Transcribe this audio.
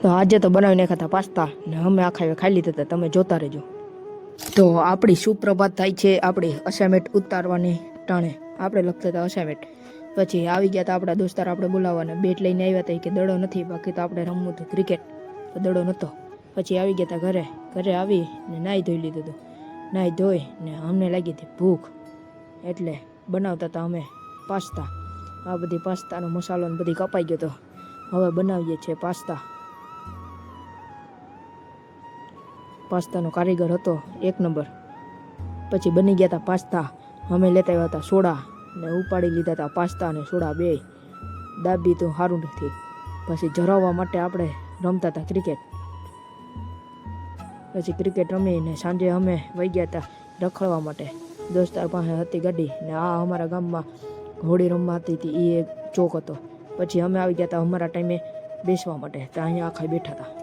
તો આજે તો બનાવી નાખ્યા હતા પાસ્તા ને અમે આખા ખાઈ લીધા હતા, તમે જોતા રહેજો. તો આપણી સુપ્રભાત થાય છે આપણી અસાઇનમેન્ટ ઉતારવાની ટાણે. આપણે લખતા હતા અસાઇનમેન્ટ. પછી આવી ગયા હતા આપણા દોસ્તાર, આપણે બોલાવવાના. બેટ લઈને આવ્યા હતા કે દડો નથી, બાકી તો આપણે રમવું હતું ક્રિકેટ, તો દડો નહોતો. પછી આવી ગયા હતા ઘરે આવી ને નાહી ધોઈ લીધું હતું. નાહી ધોઈ ને અમને લાગી હતી ભૂખ, એટલે બનાવતા હતા અમે પાસ્તા. આ બધી પાસ્તાનો મસાલો ને બધી કપાઈ ગયો હતો. હવે બનાવીએ છીએ પાસ્તાનો કારીગર હતો 1 નંબર. પછી બની ગયા હતા પાસ્તા. અમે લેતા આવ્યા હતા સોડા ને ઉપાડી લીધા હતા પાસ્તા અને સોડા બે. દાબી તો સારું નથી. પછી જરાવવા માટે આપણે રમતા હતા ક્રિકેટ. પછી ક્રિકેટ રમીને સાંજે અમે વહી ગયા હતા રખડવા માટે. દોસ્તાર પાસે હતી ગાડી ને આ અમારા ગામમાં હોળી રમવા હતી એ એક ચોક હતો. પછી અમે આવી ગયા હતા અમારા ટાઈમે બેસવા માટે, તો અહીંયા આખા બેઠા હતા.